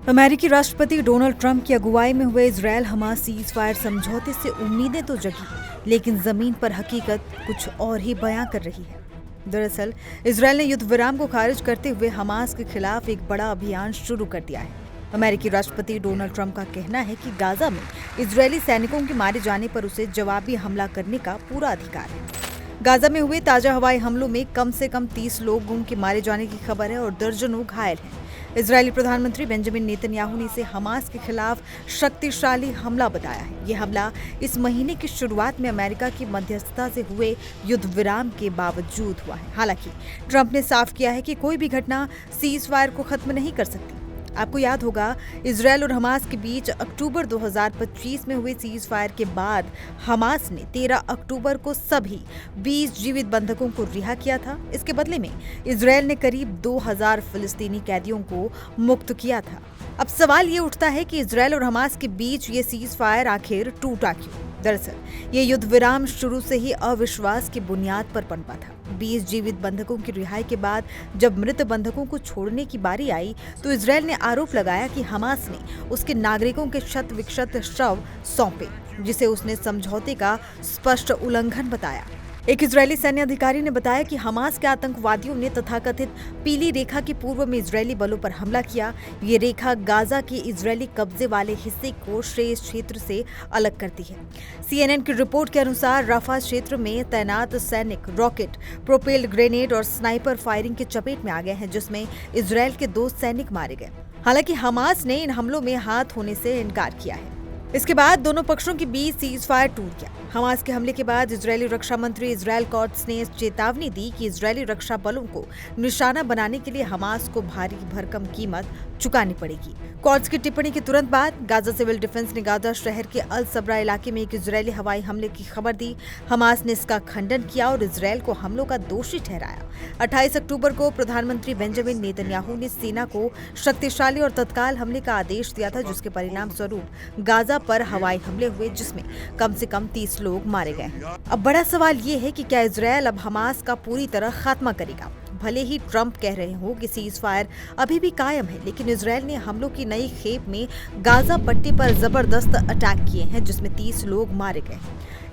अमेरिकी राष्ट्रपति Donald Trump की अगुवाई में हुए इजरायल हमास सीज फायर समझौते से उम्मीदें तो जगी, लेकिन जमीन पर हकीकत कुछ और ही बयां कर रही है। दरअसल इजरायल ने युद्ध विराम को खारिज करते हुए हमास के खिलाफ एक बड़ा अभियान शुरू कर दिया है। अमेरिकी राष्ट्रपति डोनाल्ड ट्रंप का कहना है कि गाजा में इजरायली सैनिकों के मारे जाने पर उसे जवाबी हमला करने का पूरा अधिकार है। गाजा में हुए ताजा हवाई हमलों में कम से कम 30 लोगों के मारे जाने की खबर है और दर्जनों घायल हैं। इजरायली प्रधानमंत्री बेंजामिन नेतन्याहू ने इसे हमास के खिलाफ शक्तिशाली हमला बताया है। ये हमला इस महीने की शुरुआत में अमेरिका की मध्यस्थता से हुए युद्ध विराम के बावजूद हुआ है। हालांकि ट्रंप ने साफ किया है कि कोई भी घटना सीज फायर को खत्म नहीं कर सकती। आपको याद होगा, इजरायल और हमास के बीच अक्टूबर 2025 में हुए सीज फायर के बाद हमास ने 13 अक्टूबर को सभी 20 जीवित बंधकों को रिहा किया था। इसके बदले में इजरायल ने करीब 2000 फिलिस्तीनी कैदियों को मुक्त किया था। अब सवाल ये उठता है कि इजरायल और हमास के बीच ये सीज फायर आखिर टूटा क्यों? दरअसल ये युद्ध विराम शुरू से ही अविश्वास की बुनियाद पर पनपा था। 20 जीवित बंधकों की रिहाई के बाद जब मृत बंधकों को छोड़ने की बारी आई तो इजरायल ने आरोप लगाया कि हमास ने उसके नागरिकों के शत विक्षत शव सौंपे, जिसे उसने समझौते का स्पष्ट उल्लंघन बताया। एक इजरायली सैन्य अधिकारी ने बताया कि हमास के आतंकवादियों ने तथाकथित पीली रेखा के पूर्व में इजरायली बलों पर हमला किया। ये रेखा गाजा के इजरायली कब्जे वाले हिस्से को शेष क्षेत्र से अलग करती है। CNN की रिपोर्ट के अनुसार रफा क्षेत्र में तैनात सैनिक रॉकेट, प्रोपेल्ड ग्रेनेड और स्नाइपर फायरिंग की चपेट में आ गए हैं, जिसमें इजरायल के 2 सैनिक मारे गए। हालांकि हमास ने इन हमलों में हाथ होने से इनकार किया है। इसके बाद दोनों पक्षों के बीच सीज फायर टूट गया। हमास के हमले के बाद इजरायली रक्षा मंत्री इजराइल कॉट्स ने चेतावनी दी कि इजरायली रक्षा बलों को निशाना बनाने के लिए हमास को भारी भरकम कीमत चुकानी पड़ेगी। कॉट्स की टिप्पणी के तुरंत बाद गाजा सिविल डिफेंस ने गाजा शहर के अल सबरा इलाके में एक इजरायली हवाई हमले की खबर दी। हमास ने इसका खंडन किया और इजरायल को हमलों का दोषी ठहराया। 28 अक्टूबर को प्रधानमंत्री बेंजामिन नेतन्याहू ने सेना को शक्तिशाली और तत्काल हमले का आदेश दिया था, जिसके परिणाम स्वरूप गाजा पर हवाई हमले हुए, जिसमें कम से कम 30 लोग मारे गए। अब बड़ा सवाल ये है कि क्या इजरायल अब हमास का पूरी तरह खात्मा करेगा? भले ही ट्रंप कह रहे हो कि सीज फायर अभी भी कायम है, लेकिन इजरायल ने हमलों की नई खेप में गाजा पट्टी पर जबरदस्त अटैक किए हैं, जिसमें 30 लोग मारे गए।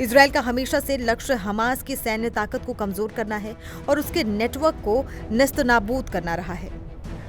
इजरायल का हमेशा से लक्ष्य हमास की सैन्य ताकत को कमजोर करना है और उसके नेटवर्क को नेस्तनाबूद करना रहा है।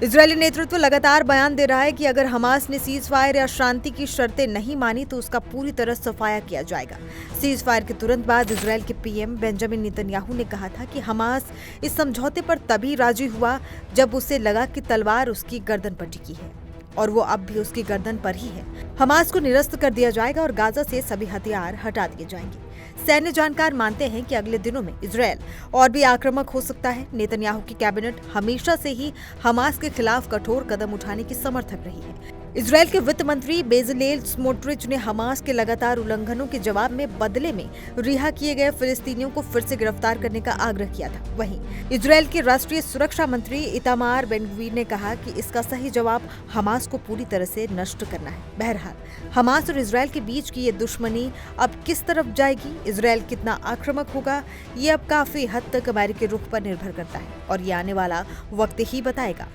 इजरायली नेतृत्व लगातार बयान दे रहा है कि अगर हमास ने सीज फायर या शांति की शर्तें नहीं मानी तो उसका पूरी तरह सफाया किया जाएगा। सीज फायर के तुरंत बाद इजरायल के पीएम बेंजामिन नेतन्याहू ने कहा था कि हमास इस समझौते पर तभी राजी हुआ जब उसे लगा कि तलवार उसकी गर्दन पर टिकी है, और वो अब भी उसकी गर्दन पर ही है। हमास को निरस्त कर दिया जाएगा और गाजा से सभी हथियार हटा दिए जाएंगे। सैन्य जानकार मानते हैं कि अगले दिनों में इजरायल और भी आक्रामक हो सकता है। नेतन्याहू की कैबिनेट हमेशा से ही हमास के खिलाफ कठोर कदम उठाने की समर्थक रही है। इजरायल के वित्त मंत्री बेजलेल स्मोट्रिच ने हमास के लगातार उल्लंघनों के जवाब में बदले में रिहा किए गए फिलिस्तीनियों को फिर से गिरफ्तार करने का आग्रह किया था। वहीं इजरायल के राष्ट्रीय सुरक्षा मंत्री इतामार बेन-गवीर ने कहा कि इसका सही जवाब हमास को पूरी तरह से नष्ट करना है। बहरहाल हमास और इजरायल के बीच की ये दुश्मनी अब किस तरफ जाएगी, इजरायल कितना आक्रामक होगा, ये अब काफी हद तक अमेरिकी रुख पर निर्भर करता है और ये आने वाला वक्त ही बताएगा।